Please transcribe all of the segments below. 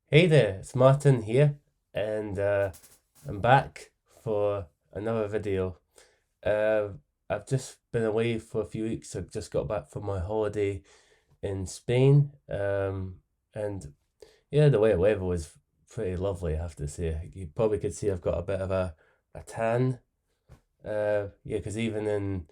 Hey there, it's Martin here, and I'm back for another video. Uh, I've just been away for a few weeks. I've just got back from my holiday in Spain, and yeah, the weather was pretty lovely, I have to say. You probably could see I've got a bit of a tan. Yeah, because even in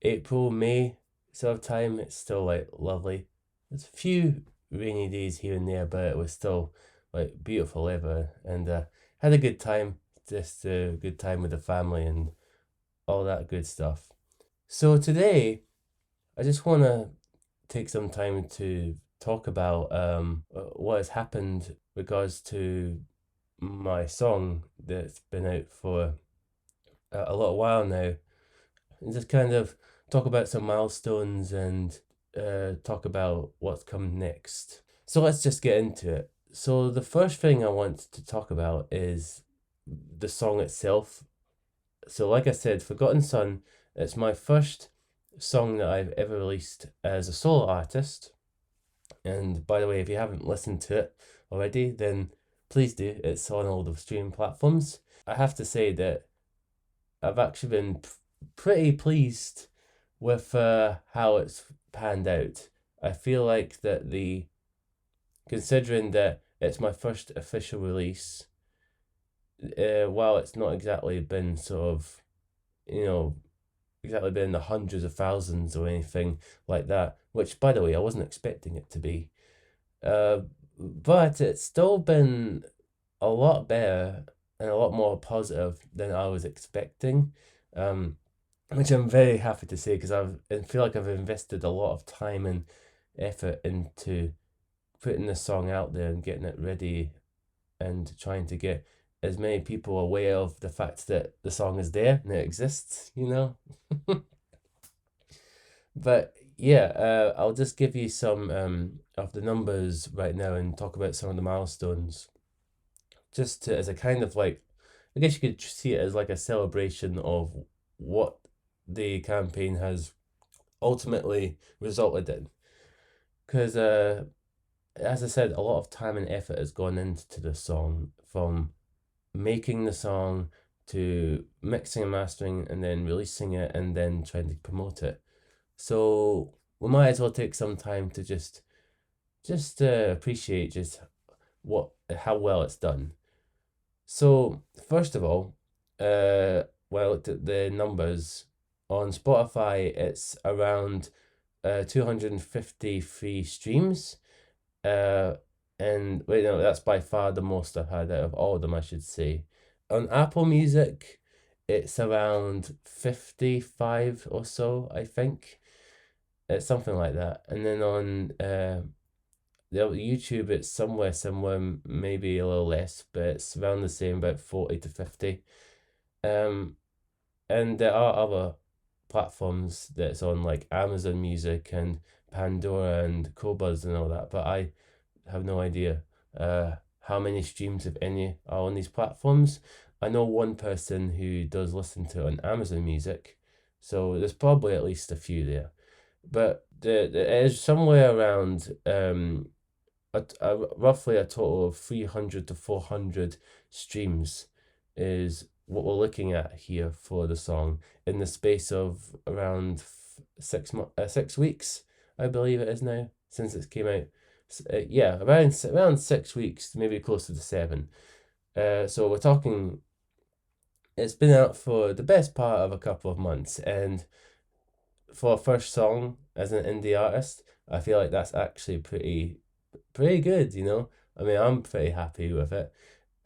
April, May sort of time, it's still like lovely. There's a few rainy days here and there, but it was still like beautiful weather, and had a good time. Just a good time with the family and all that good stuff. So today, I just want to take some time to talk about what has happened regards to my song that's been out for a little while now, and just kind of talk about some milestones and talk about what's coming next. So let's just get into it. So the first thing I want to talk about is the song itself. So like I said, Forgotten Son, it's my first song that I've ever released as a solo artist. And by the way, if you haven't listened to it already, then please do. It's on all the streaming platforms. I have to say that I've actually been pretty pleased with how it's panned out. I feel like that considering that it's my first official release, while it's not exactly been sort of, you know, exactly been in the hundreds of thousands or anything like that, which by the way, I wasn't expecting it to be. Uh, but it's still been a lot better and a lot more positive than I was expecting. Um, which I'm very happy to say because I feel like I've invested a lot of time and effort into putting this song out there and getting it ready and trying to get as many people aware of the fact that the song is there and it exists. But yeah, I'll just give you some of the numbers right now and talk about some of the milestones, just as a kind of like, I guess you could see it as like a celebration of what the campaign has ultimately resulted in. Because, as I said, a lot of time and effort has gone into the song, from making the song to mixing and mastering and then releasing it and then trying to promote it. So we might as well take some time to just appreciate just what how well it's done. So first of all, when I looked at the numbers on Spotify, it's around 253 streams. Uh, and wait, no, that's by far the most I've had out of all of them, I should say. On Apple Music, it's around 55 or so, I think. It's something like that. And then on the YouTube, it's somewhere similar, maybe a little less, but it's around the same, about 40 to 50. Um, and there are other platforms that's on, like Amazon Music and Pandora and Qobuz and all that, but I have no idea how many streams, if any, are on these platforms. I know one person who does listen to it on Amazon Music, so there's probably at least a few there. But it is somewhere around roughly a total of 300 to 400 streams is what we're looking at here for the song in the space of around 6 weeks, I believe it is now, since it came out. Yeah, around 6 weeks, maybe closer to 7. So we're talking. It's been out for the best part of a couple of months, and for a first song as an indie artist, I feel like that's actually pretty good. I mean, I'm pretty happy with it,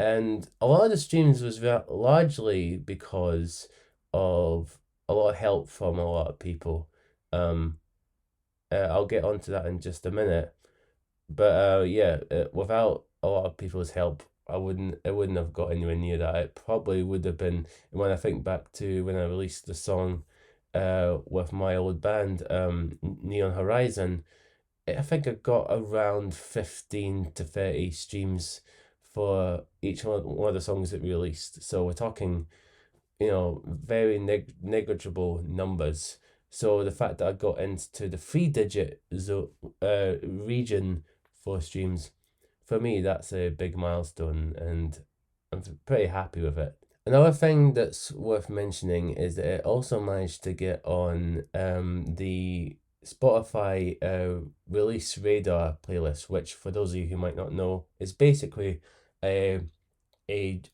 and a lot of the streams was largely because of a lot of help from a lot of people. Um, I'll get onto that in just a minute. But yeah, without a lot of people's help, it wouldn't have got anywhere near that. It probably would have been, when I think back to when I released the song with my old band, Neon Horizon, I think I got around 15 to 30 streams for each one of the songs that we released. So we're talking, very negligible numbers. So the fact that I got into the 3-digit region for streams for me, that's a big milestone, and I'm pretty happy with it. Another thing that's worth mentioning is that it also managed to get on the Spotify release radar playlist, which, for those of you who might not know, is basically a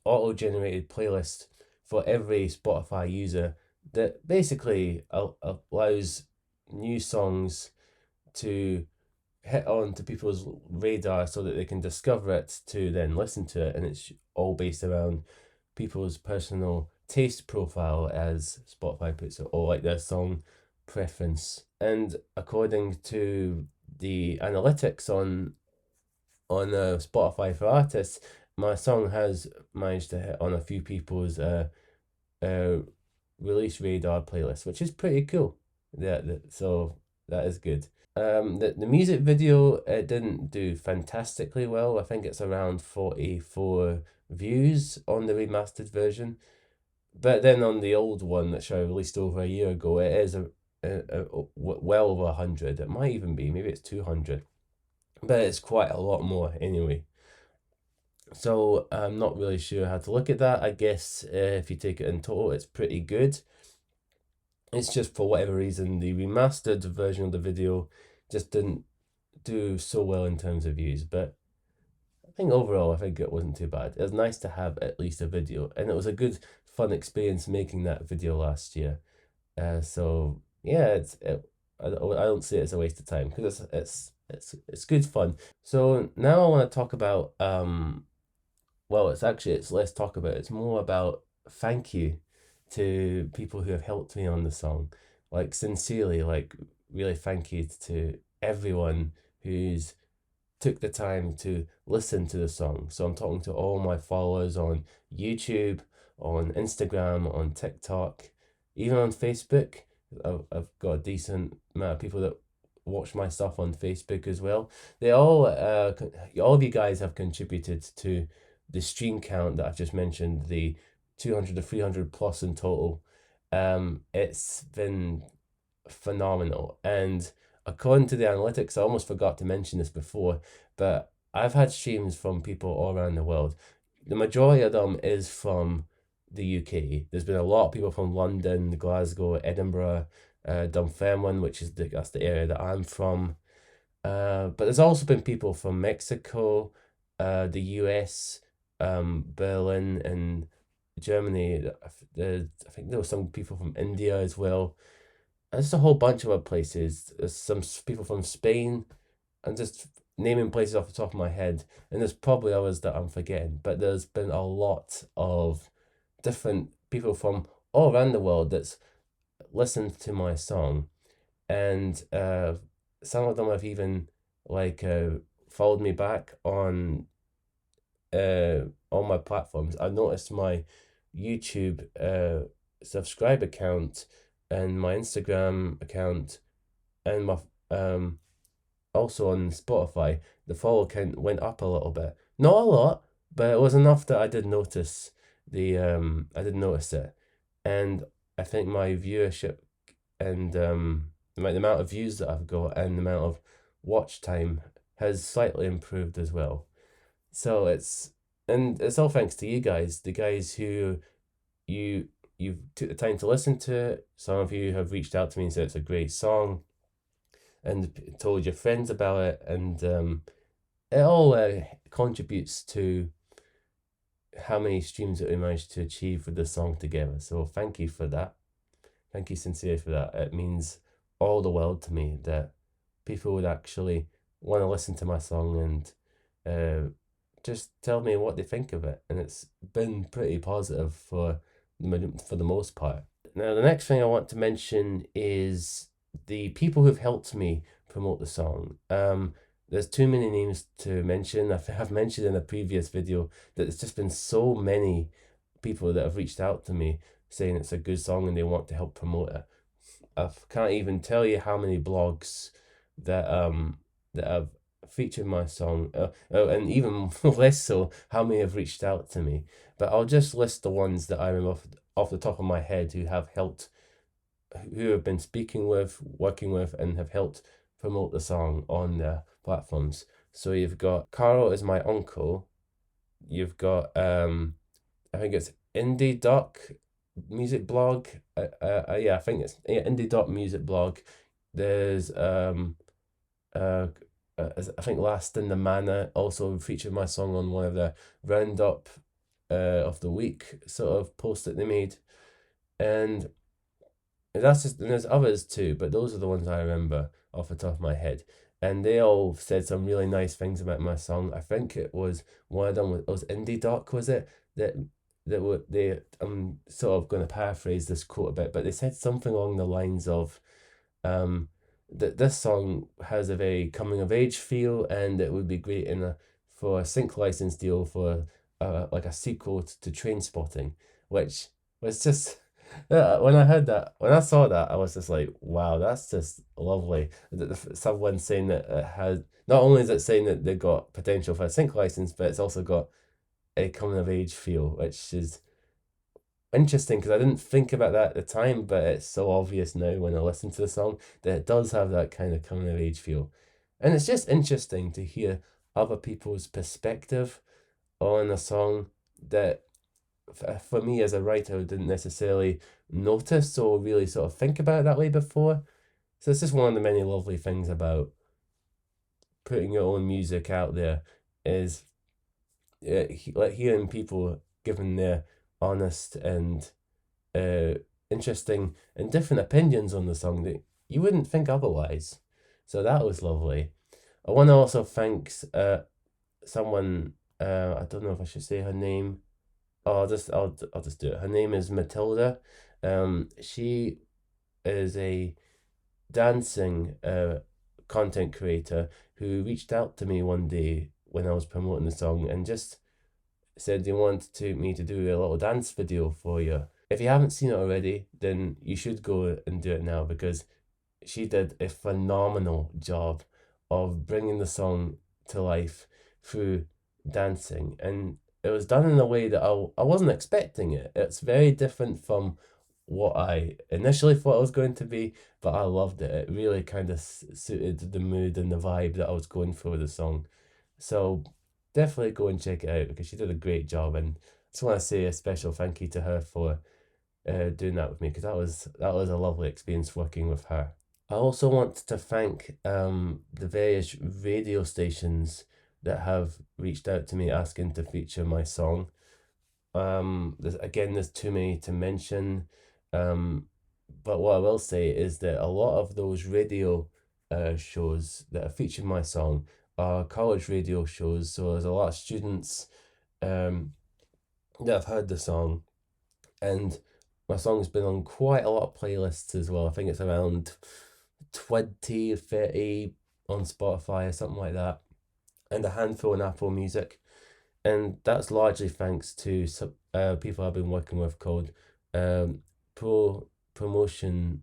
auto-generated playlist for every Spotify user that basically allows new songs to hit on to people's radar so that they can discover it to then listen to it, and it's all based around people's personal taste profile, as Spotify puts it, or like their song preference. And according to the analytics on Spotify for artists, my song has managed to hit on a few people's uh release radar playlist, which is pretty cool. Yeah, so that is good. The music video, it didn't do fantastically well. I think it's around 44 views on the remastered version. But then on the old one, which I released over a year ago, it is well over 100. It might even be, maybe it's 200. But it's quite a lot more anyway. So I'm not really sure how to look at that. I guess if you take it in total, it's pretty good. It's just, for whatever reason, the remastered version of the video just didn't do so well in terms of views. But I think overall, I think it wasn't too bad. It was nice to have at least a video, and it was a good, fun experience making that video last year. So yeah, I don't see it as a waste of time, because it's good fun. So now I want to talk about well, it's less talk about it. It's more about thank you to people who have helped me on the song. Like, sincerely, like, really thank you to everyone who's took the time to listen to the song. So I'm talking to all my followers on YouTube, on Instagram, on TikTok, even on Facebook. I've got a decent amount of people that watch my stuff on Facebook as well. They all of you guys have contributed to the stream count that I've just mentioned, the 200 to 300 plus in total. It's been phenomenal. And according to the analytics, I almost forgot to mention this before, but I've had streams from people all around the world. The majority of them is from the UK. There's been a lot of people from London, Glasgow, Edinburgh, Dunfermline, that's the area that I'm from. But there's also been people from Mexico, the US, Berlin, and Germany. I think there were some people from India as well. And just a whole bunch of other places. There's some people from Spain. I'm just naming places off the top of my head, and there's probably others that I'm forgetting. But there's been a lot of different people from all around the world that's listened to my song, and some of them have even like followed me back on all my platforms. I noticed my YouTube subscribe account and my Instagram account and my also on Spotify, the follow count went up a little bit. Not a lot, but it was enough that I did notice it. And I think my viewership and the amount of views that I've got and the amount of watch time has slightly improved as well. So it's all thanks to you guys, the guys who you took the time to listen to it. Some of you have reached out to me and said it's a great song, and told your friends about it, and it all contributes to how many streams that we managed to achieve with the song together. So thank you for that. Thank you sincerely for that. It means all the world to me that people would actually want to listen to my song and just tell me what they think of it. And it's been pretty positive for the most part. Now, the next thing I want to mention is the people who've helped me promote the song. There's too many names to mention. I've mentioned in a previous video that there's just been so many people that have reached out to me saying it's a good song and they want to help promote it. I can't even tell you how many blogs that have featured my song, and even less so how many have reached out to me. But I'll just list the ones that I remember off the top of my head who have been speaking with, working with, and have helped promote the song on their platforms. So you've got Carl is my uncle. You've got I think it's Indie Doc music blog. Yeah, I think it's Indie Doc music blog. There's uh, I think Last in the Manor also featured my song on one of the roundup of the week sort of posts that they made, and that's just, and there's others too, but those are the ones I remember off the top of my head. And they all said some really nice things about my song. I think it was one of them was Indie Doc, was it? That that were they I'm sort of going to paraphrase this quote a bit, but they said something along the lines of um that this song has a very coming of age feel, and it would be great in a for a sync license deal for like a sequel to Train Spotting, which was just yeah, when I heard that, when I saw that, I was just like, wow, that's just lovely. Someone saying that it has, not only is it saying that they got potential for a sync license, but it's also got a coming of age feel, which is interesting because I didn't think about that at the time, but it's so obvious now when I listen to the song that it does have that kind of coming of age feel. And it's just interesting to hear other people's perspective on a song that for me as a writer didn't necessarily notice or really sort of think about it that way before. So it's just one of the many lovely things about putting your own music out there is like hearing people giving their honest and uh, interesting and different opinions on the song that you wouldn't think otherwise. So that was lovely. I want to also thank someone. I don't know if I should say her name. Oh, I'll just do it. Her name is Matilda. She is a dancing content creator who reached out to me one day when I was promoting the song and just said they wanted me to do a little dance video for you. If you haven't seen it already, then you should go and do it now because she did a phenomenal job of bringing the song to life through dancing, and it was done in a way that I wasn't expecting it. It's very different from what I initially thought it was going to be, but I loved it. It really kind of suited the mood and the vibe that I was going for with the song. So definitely go and check it out because she did a great job, and I just want to say a special thank you to her for doing that with me because that was a lovely experience working with her. I also want to thank the various radio stations that have reached out to me asking to feature my song. There's too many to mention, um, but what I will say is that a lot of those radio shows that have featured my song are college radio shows. So there's a lot of students um, that have heard the song, and my song's been on quite a lot of playlists as well. I think it's around 20, 30 on Spotify or something like that, and a handful in Apple Music. And that's largely thanks to some people I've been working with called Pro Promotion.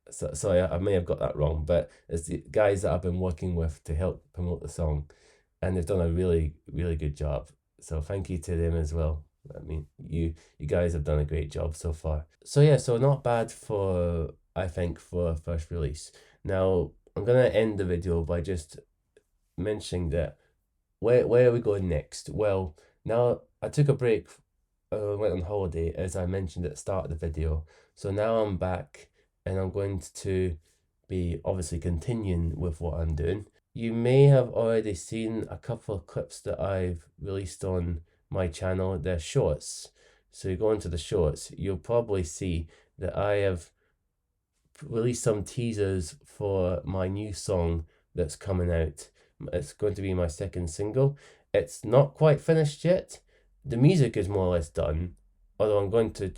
Sorry, I may have got that wrong, but it's the guys that I've been working with to help promote the song, and they've done a really, really good job. So thank you to them as well. I mean, you guys have done a great job so far. So yeah, so not bad for I think for first release. Now I'm gonna end the video by just mentioning that where are we going next? Well, now I took a break, went on holiday as I mentioned at the start of the video. So now I'm back and I'm going to be obviously continuing with what I'm doing. You may have already seen a couple of clips that I've released on my channel. They're shorts. So you go into the shorts, you'll probably see that I have released some teasers for my new song that's coming out. It's going to be my second single. It's not quite finished yet. The music is more or less done, although I'm going to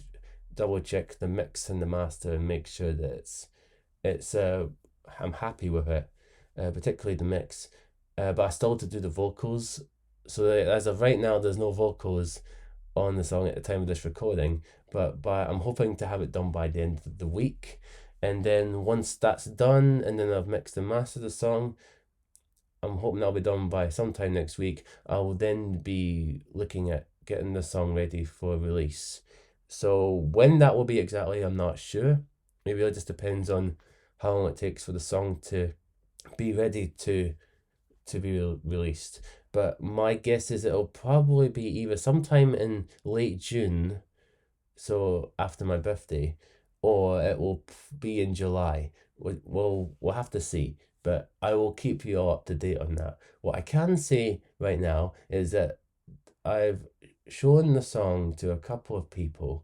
double check the mix and the master and make sure that it's I'm happy with it, particularly the mix. But I still have to do the vocals. So as of right now, there's no vocals on the song at the time of this recording, but I'm hoping to have it done by the end of the week. And then once that's done, and then I've mixed and mastered the song, I'm hoping that'll be done by sometime next week. I will then be looking at getting the song ready for release. So when that will be exactly, I'm not sure. It really just depends on how long it takes for the song to be ready to to be released. But my guess is it'll probably be either sometime in late June, so after my birthday, or it will be in July. We'll have to see, but I will keep you all up to date on that. What I can say right now is that I've shown the song to a couple of people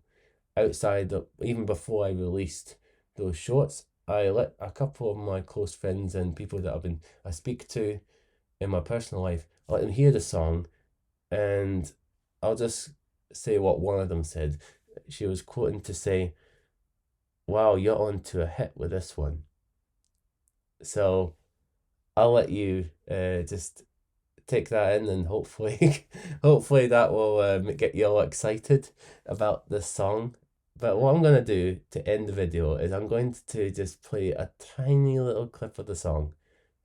outside of, even before I released those shorts. I let a couple of my close friends and people that I speak to in my personal life, I let them hear the song, and I'll just say what one of them said. She was quoting to say, "Wow, you're on to a hit with this one." So I'll let you just take that in, and hopefully, hopefully that will get you all excited about this song. But what I'm gonna do to end the video is I'm going to just play a tiny little clip of the song,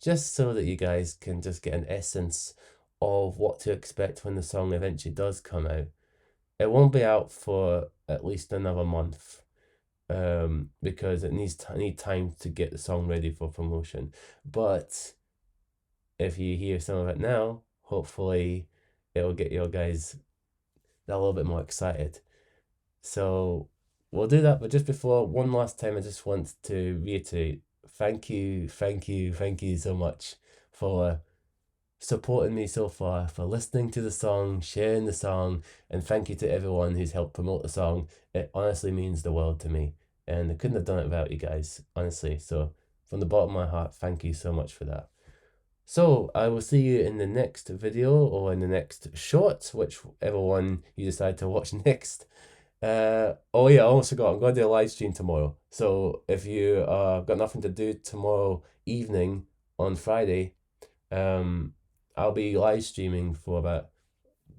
just so that you guys can just get an essence of what to expect when the song eventually does come out. It won't be out for at least another month, because I need time to get the song ready for promotion. But if you hear some of it now, hopefully it'll get your guys a little bit more excited. So we'll do that, but just before, one last time, I just want to reiterate, thank you, thank you, thank you so much for supporting me so far, for listening to the song, sharing the song, and thank you to everyone who's helped promote the song. It honestly means the world to me, and I couldn't have done it without you guys, honestly. So from the bottom of my heart, thank you so much for that. So I will see you in the next video or in the next short, whichever one you decide to watch next. Oh yeah, I almost forgot. I'm going to do a live stream tomorrow. So if you got nothing to do tomorrow evening on Friday, I'll be live streaming for about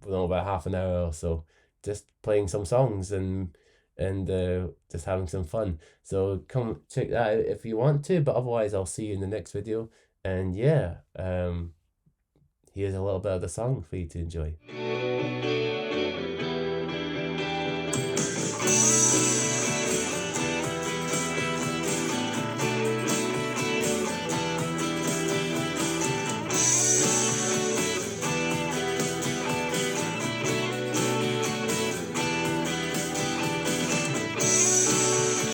half an hour or so, just playing some songs and just having some fun. So come check that out if you want to. But otherwise, I'll see you in the next video. And yeah, here's a little bit of the song for you to enjoy.